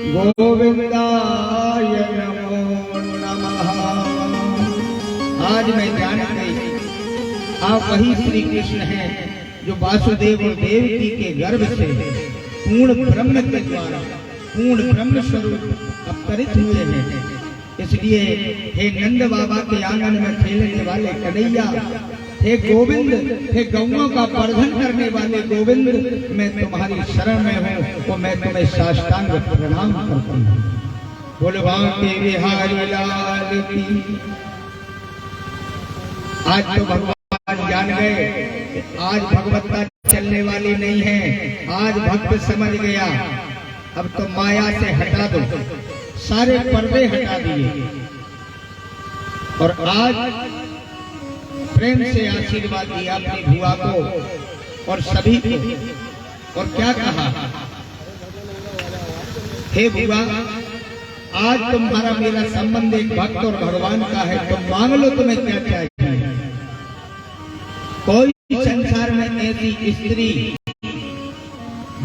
गोविंदाय नमो नमः। आज मैं जान गई आप वही श्री कृष्ण हैं जो वासुदेव और देवकी के गर्भ से पूर्ण ब्रह्म के द्वारा पूर्ण ब्रह्म स्वरूप अवतरित हुए हैं। इसलिए हे नंद बाबा के आंगन में खेलने वाले कन्हैया, हे गोविंद, हे गौओं का वर्धन करने वाले गोविंद, मैं तुम्हारी शरण में हूँ, तो मैं तुम्हें साष्टांग प्रणाम करता हूँ। बोलवा के बिहारी लाल की। आज तो भगवान जान गए, आज भगवत्ता चलने वाली नहीं है। आज भक्त समझ गया, अब तो माया से हटा दो, सारे पर्दे हटा दिए और आज प्रेम से आशीर्वाद दिया अपनी बुआ को और सभी को। और क्या कहा, हे बुआ, आज तुम्हारा मेरा संबंध एक भक्त और भगवान का है, तुम मांग लो तुम्हें क्या चाहिए। कोई संसार में ऐसी स्त्री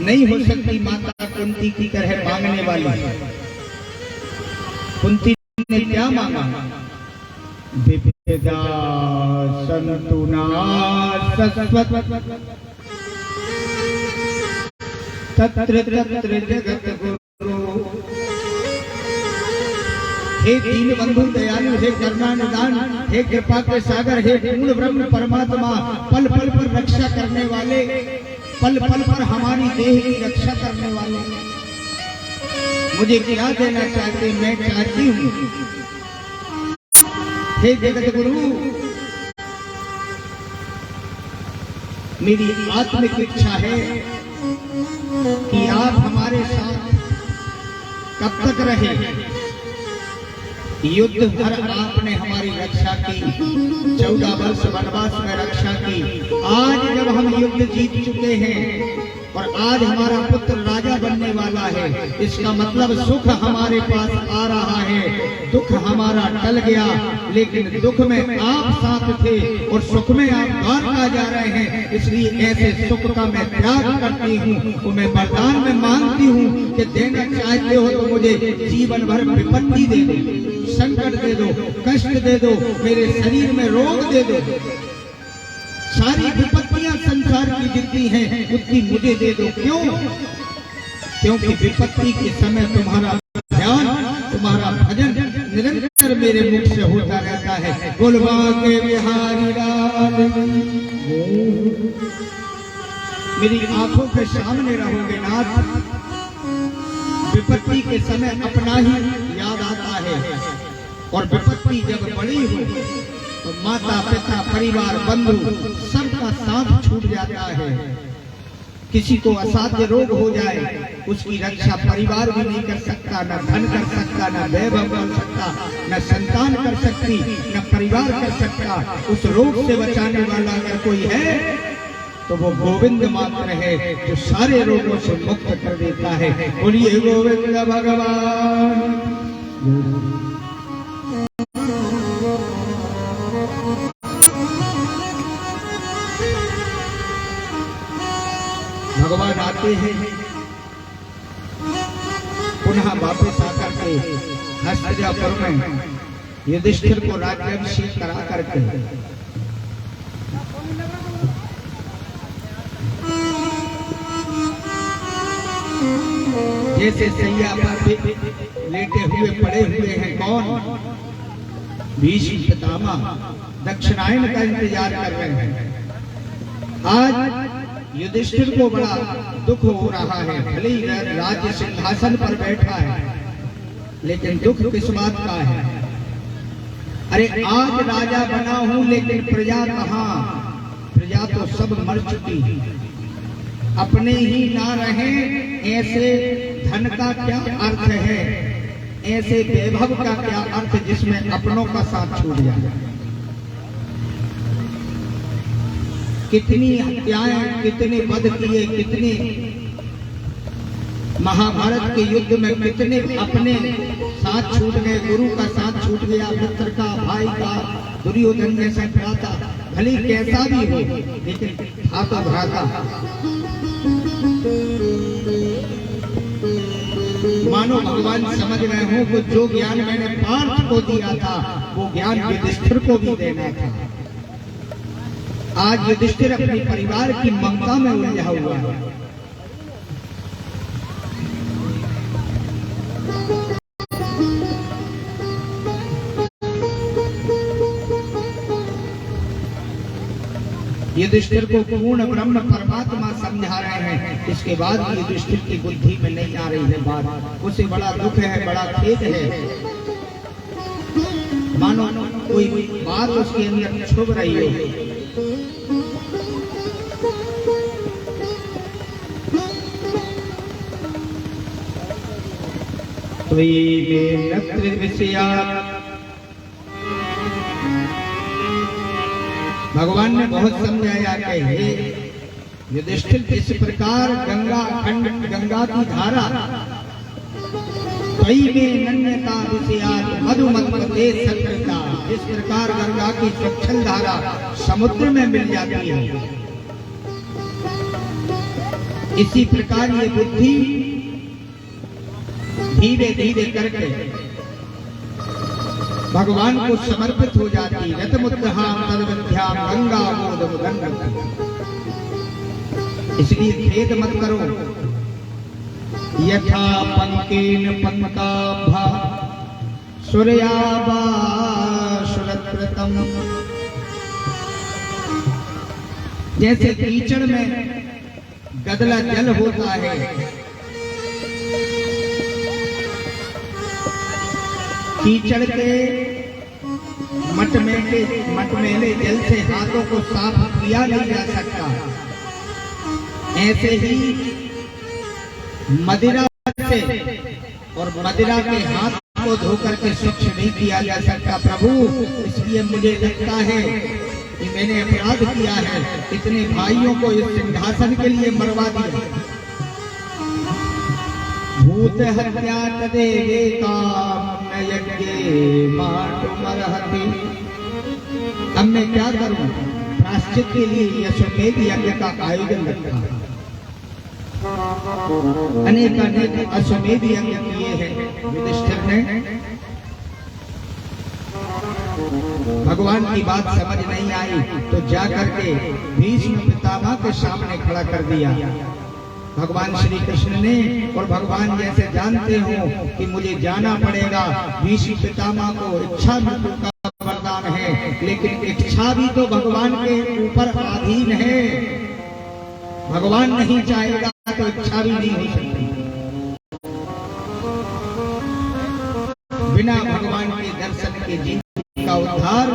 नहीं हो सकती माता कुंती की तरह मांगने वाली। कुंती ने क्या मांगा, विद्या संतुना सस्वत तत्र तत्र जगत गुरु। हे दीन बंधु दयालु, हे करुणा निदान, हे कृपा के सागर, हे पूर्ण ब्रह्म परमात्मा, पल पल पर रक्षा करने वाले, पल पल पर हमारी देह की रक्षा करने वाले, मुझे क्या देना चाहते, मैं चाहती हूँ हे जगत गुरु, मेरी आत्मिक इच्छा है कि आप हमारे साथ कब तक रहे। युद्ध भर आपने हमारी रक्षा की, 14 वर्ष वनवास में रक्षा की। आज जब हम युद्ध जीत चुके हैं और आज हमारा पुत्र राजा बनने वाला है, इसका मतलब सुख हमारे पास आ रहा है। दुख हमारा टल गया, लेकिन दुख में आप साथ थे और सुख में आप द्वारका जा रहे हैं। इसलिए ऐसे सुख का मैं त्याग करती हूँ, तो मैं वरदान में मांगती हूँ कि देना चाहते हो तो मुझे जीवन भर विपत्ति दे दो, संकट दे दो, कष्ट दे दो, मेरे शरीर में रोग दे दो। सारी विपत्तियां संसार की जितनी हैं उतनी मुझे दे दो। क्यों? क्योंकि विपत्ति के समय तुम्हारा ध्यान, तुम्हारा भजन निरंतर मेरे मुख से होता रहता है। बोलवा के बिहारी लाल, मेरी आंखों के सामने रहोगे नाथ। विपत्ति के समय अपना ही याद आता है और विपत्ति जब बड़ी हो तो माता पिता परिवार बंधु सबका साथ छूट जाता है। किसी को असाध्य रोग हो जाए, उसकी रक्षा परिवार भी नहीं कर सकता, न धन कर सकता, न वैभव कर सकता, न संतान कर सकती, न परिवार कर सकता। उस रोग से बचाने वाला अगर कोई है तो वो गोविंद मात्र है, जो सारे रोगों से मुक्त कर देता है। बोलिए गोविंद भगवान। भगवान आते हैं पुनः वापस आकर के हस्तिनापुर में युधिष्ठिर को राज्याभिषेक करा करके जैसे सैया पर लेटे हुए पड़े हुए हैं कौन, भीष्म पितामह दक्षिणायन का इंतजार कर रहे हैं। आज युधिष्ठिर को बड़ा दुख हो रहा है, भले ही राज्य सिंहासन पर बैठा है, लेकिन दुख किस बात का है। अरे आज राजा बना हूं लेकिन प्रजा कहां, प्रजा तो सब मर चुकी, अपने ही ना रहे। ऐसे धन का क्या अर्थ है, ऐसे वैभव का क्या अर्थ जिसमें अपनों का साथ छूट जाए। कितनी हत्याएं, कितने वध किए, कितने महाभारत के युद्ध में कितने अपने साथ छूट गए, गुरु का साथ छूट गया, मित्र का, भाई का, दुर्योधन जैसा भ्राता, भले कैसा भी हो लेकिन था तो भ्राता। मानो भगवान समझ रहे हो कि जो ज्ञान मैंने पार्थ को दिया था वो ज्ञान युधिष्ठिर को भी देना था। आज युधिष्ठिर अपने परिवार की ममता में उलझा हुआ है। युधिष्ठिर को पूर्ण ब्रह्म परमात्मा समझा रहे हैं। इसके बाद युधिष्ठिर की बुद्धि में नहीं आ रही है बात। उसे बड़ा दुख है, बड़ा खेद है, मानो कोई बात उसके अंदर छुप रही है। तो भगवान ने बहुत समझाया कि हे युधिष्ठिर, इस प्रकार गंगा की धारा कई में नन्यता विषयात मधुमत्ते सकृता, इस प्रकार गंगा की स्वच्छल धारा समुद्र में मिल जाती है, इसी प्रकार ये बुद्धि धीरे धीरे करके भगवान को समर्पित हो जाती। रतमुद्धाम तदवध्याम गंगा मोदमुदन्नति। इसलिए खेद मत करो। यथा पंकेन पंकाभा सूर्याभा सुरत्रतम, जैसे कीचड़ में गदला जल होता है, कीचड़ के मटमेले जल से हाथों को साफ किया नहीं जा सकता, ऐसे ही मदिरा से और मदिरा के हाथ को धोकर के स्वच्छ नहीं किया जा सकता। प्रभु, इसलिए मुझे लगता है कि मैंने अपराध किया है, इतने भाइयों को इस सिंहासन के लिए मरवा दिया। भूत हत्या तदेवे काम यज्ञे मातुमर्हति। अब मैं क्या करूं? प्रायश्चित के लिए अश्वमेध यज्ञ का आयोजन रखा, अनेक अश्वमेध यज्ञ किए हैं युधिष्ठिर ने। भगवान की बात समझ नहीं आई तो जाकर के भीष्म पितामह के सामने खड़ा कर दिया भगवान श्री कृष्ण ने। और भगवान जैसे जानते हो कि मुझे जाना पड़ेगा, भीष्म पितामह को इच्छा मृत्यु का वरदान है, लेकिन इच्छा भी तो भगवान के ऊपर अधीन है। भगवान नहीं चाहेगा तो इच्छा भी नहीं हो सकती। बिना भगवान के दर्शन के जीवन का उद्धार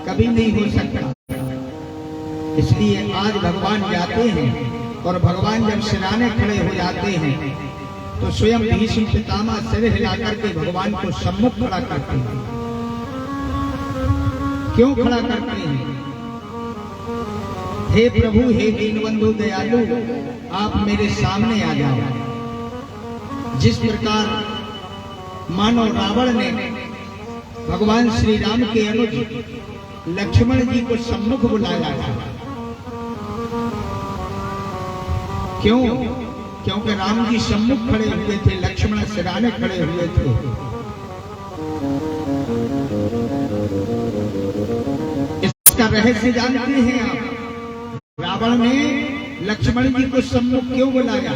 कभी नहीं हो सकता। इसलिए आज भगवान जाते हैं और भगवान जब सिराने खड़े हो जाते हैं तो स्वयं भीष्म पितामह सिर हिलाकर के भगवान को सम्मुख खड़ा करते हैं। क्यों खड़ा करते हैं? हे प्रभु, हे दीनबंधु दयालु, आप मेरे सामने आ जाओ। जिस प्रकार मानो रावण ने भगवान श्री राम के अनुज लक्ष्मण जी को सम्मुख बुलाया था। क्यों? क्योंकि राम जी सम्मुख खड़े हुए थे, लक्ष्मण सिराने खड़े हुए थे। इसका रहस्य जानते हैं आप? रावण ने लक्ष्मण जी को सम्मुख क्यों बुलाया?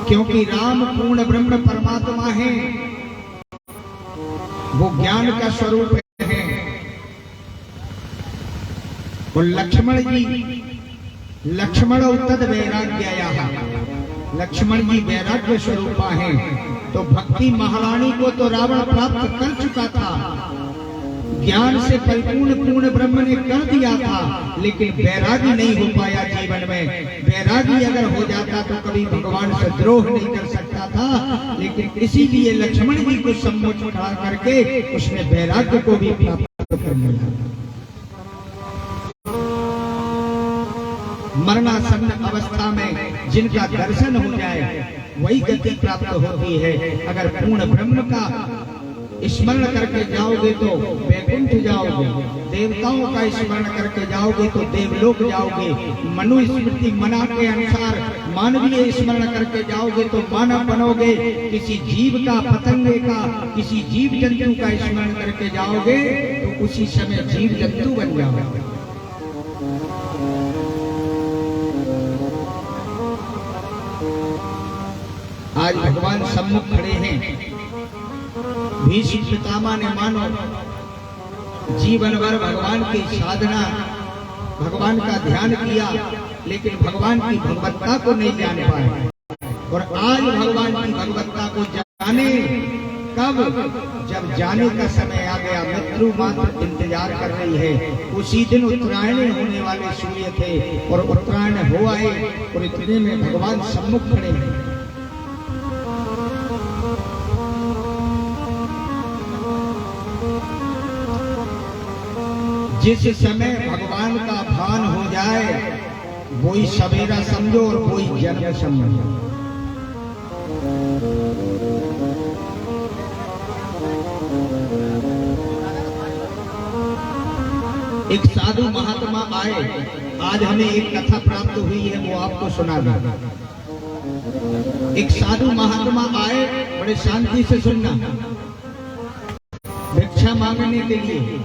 क्योंकि राम पूर्ण ब्रह्म परमात्मा है, वो ज्ञान का स्वरूप है। और लक्ष्मण तद वैराग्याया, लक्ष्मण जी वैराग्य स्वरूपा है। तो भक्ति महारानी को तो रावण प्राप्त कर चुका था, ज्ञान से परिपूर्ण पूर्ण ब्रह्म ने कर दिया था, लेकिन वैरागी नहीं हो पाया जीवन में। वैरागी अगर हो जाता तो कभी भगवान से द्रोह नहीं कर सकता था, लेकिन इसीलिए लक्ष्मण जी को सम्मुख खड़ा करके उसने वैराग्य को भी प्राप्त कर लिया। मरणासन्न अवस्था में जिनका दर्शन हो जाए वही गति प्राप्त होती है। अगर पूर्ण ब्रह्म का स्मरण करके जाओगे तो वैकुंठ जाओगे, देवताओं का स्मरण करके जाओगे तो देवलोक जाओगे। मनुस्मृति मना के अनुसार मानवीय स्मरण करके जाओगे तो मानव बनोगे। किसी जीव का, पतंगे का, किसी जीव जंतु का स्मरण करके जाओगे तो उसी समय जीव जंतु बन जाओगे। आज भगवान सम्मुख खड़े हैं। भीष्म पितामह ने मानो जीवन भर भगवान की साधना, भगवान का ध्यान किया, लेकिन भगवान की भगवत्ता को नहीं जान पाए। और आज भगवान की भगवत्ता को जाने कब? जब जाने का समय आ गया। मृत्यु मात्र इंतजार कर रही है। उसी दिन उत्तरायण होने वाले सूर्य थे और उत्तरायण हो आए और इतने में भगवान सम्मुख खड़े हैं। जिस समय भगवान का भान हो जाए वही सवेरा समझो और वही जन्म समझो। एक साधु महात्मा आए। आज हमें एक कथा प्राप्त हुई है, वो आपको सुना दूं। एक साधु महात्मा आए, बड़े शांति से सुनना, भिक्षा मांगने के लिए।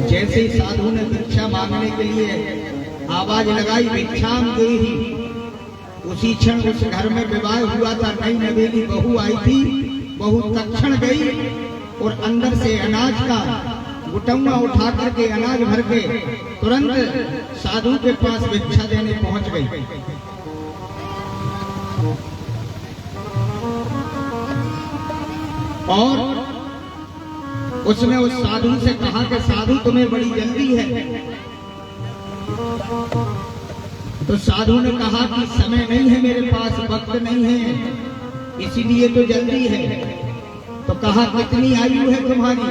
जैसे ही साधु ने भिक्षा मांगने के लिए आवाज लगाई, भिक्षाम देहि, उसी क्षण उस घर में विवाह हुआ था। नई नवेली बहू आई थी। बहू तत्क्षण गई और अंदर से अनाज का गुटौना उठा करके अनाज भर के तुरंत साधु के पास भिक्षा देने पहुंच गई। और उसने उस साधु से कहा कि साधु तुम्हें बड़ी जल्दी है। तो साधु ने कहा कि समय नहीं है मेरे पास, वक्त नहीं है, इसीलिए तो जल्दी है। तो कहा कितनी आयु है तुम्हारी?